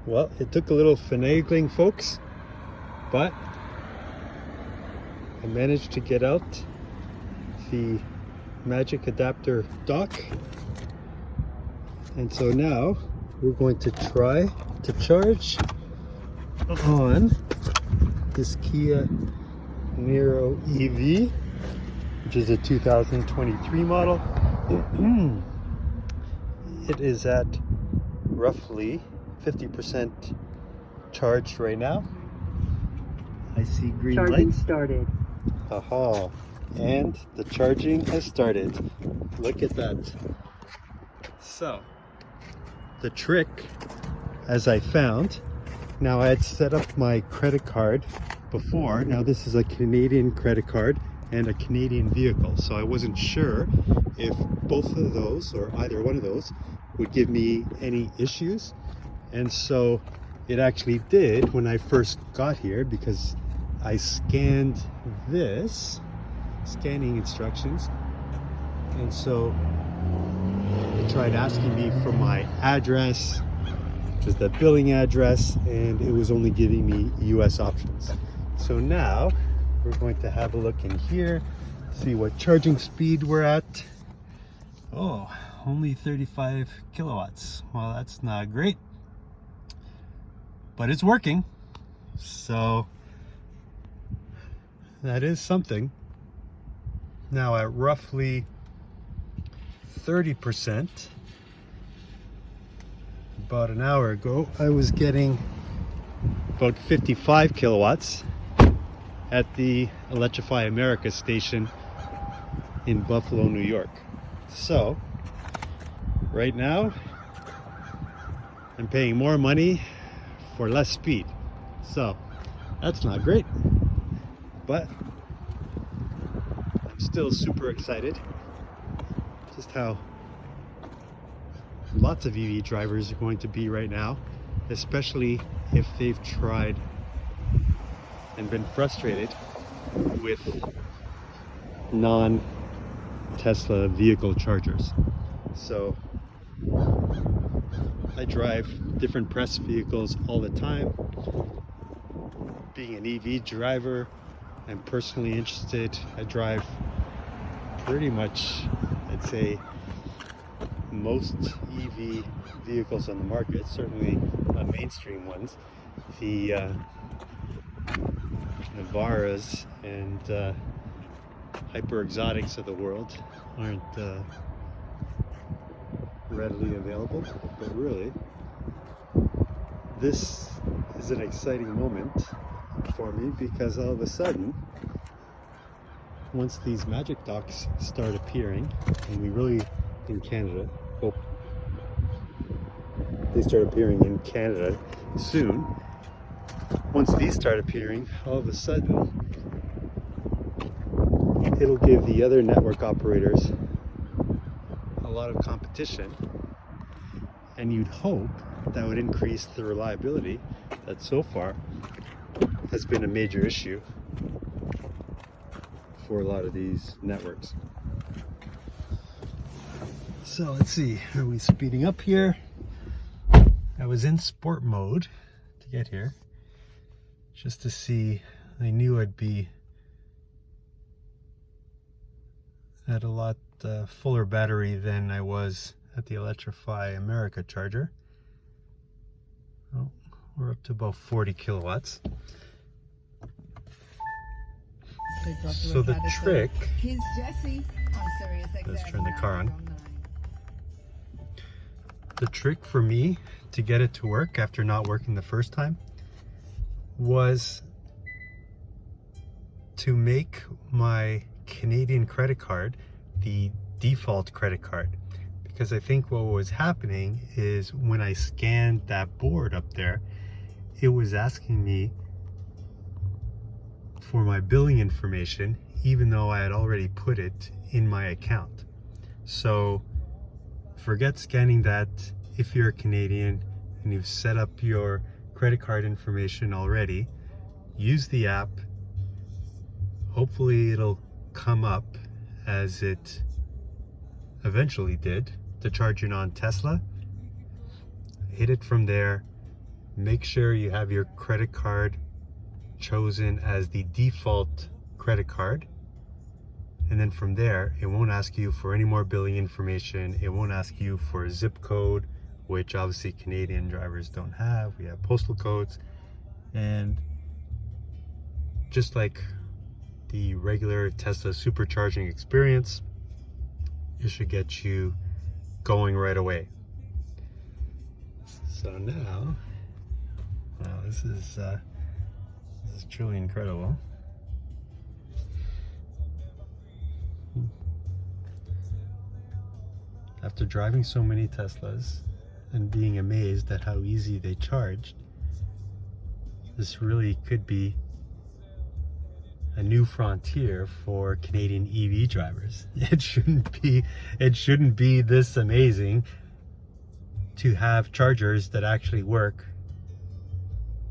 Well, it took a little finagling, folks, but I managed to get out the magic adapter dock. And so now we're going to try to charge on this Kia Niro EV, which is a 2023 model. It is at roughly 50% charged right now. I see green Charging lights. started. Aha, and the charging has started. Look at that. So, the trick, as I found, now I had set up my credit card before. Now this is a Canadian credit card and a Canadian vehicle, so I wasn't sure if both of those or either one of those would give me any issues. And so it actually did when I first got here, because I scanned this, scanning instructions, and so it tried asking me for my address, which is the billing address, and it was only giving me US options. So now we're going to have a look in here, see what charging speed we're at. Oh, only 35 kilowatts. Well, that's not great, but it's working, so that is something. Now at roughly 30%, about an hour ago, I was getting about 55 kilowatts at the Electrify America station in Buffalo, New York. So right now I'm paying more money for less speed, so that's not great, but I'm still super excited just how lots of EV drivers are going to be right now, especially if they've tried and been frustrated with non-Tesla vehicle chargers. So I drive different press vehicles all the time. Being an EV driver, I'm personally interested. I drive pretty much, I'd say, most EV vehicles on the market, certainly mainstream ones. The Navaras and hyper exotics of the world aren't readily available, but really this is an exciting moment for me, because all of a sudden, once these magic docks start appearing, and we really in Canada hope they start appearing in Canada soon, once these start appearing, all of a sudden it'll give the other network operators a lot of competition, and you'd hope that would increase the reliability that so far has been a major issue for a lot of these networks. So let's see, are we speeding up here? I was in sport mode to get here, just to see. I knew I'd be at a lot fuller battery than I was at the Electrify America charger. Oh, we're up to about 40 kilowatts. So the trick, let's turn the car on. The trick for me to get it to work after not working the first time was to make my Canadian credit card the default credit card, because I think what was happening is when I scanned that board up there, it was asking me for my billing information, even though I had already put it in my account. So forget scanning that. If you're a Canadian and you've set up your credit card information already, use the app. Hopefully it'll come up as it eventually did to charge in on Tesla. Hit it from there, make sure you have your credit card chosen as the default credit card. And then from there, it won't ask you for any more billing information. It won't ask you for a zip code, which obviously Canadian drivers don't have. We have postal codes. And just like the regular Tesla supercharging experience, it should get you going right away. So now, wow, this is truly incredible. After driving so many Teslas and being amazed at how easy they charged, this really could be a new frontier for Canadian EV drivers. It shouldn't be this amazing to have chargers that actually work.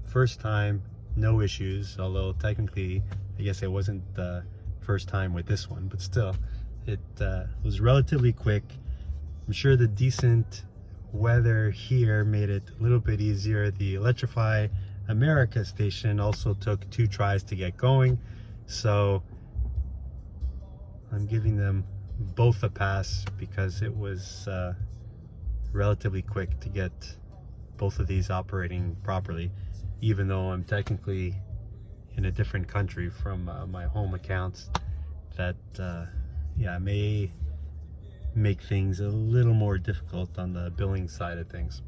First time, no issues, although technically I guess it wasn't the first time with this one, but still it was relatively quick. I'm sure the decent weather here made it a little bit easier. The Electrify America station also took 2 tries to get going, so I'm giving them both a pass because it was relatively quick to get both of these operating properly, even though I'm technically in a different country from my home accounts. That yeah, may make things a little more difficult on the billing side of things.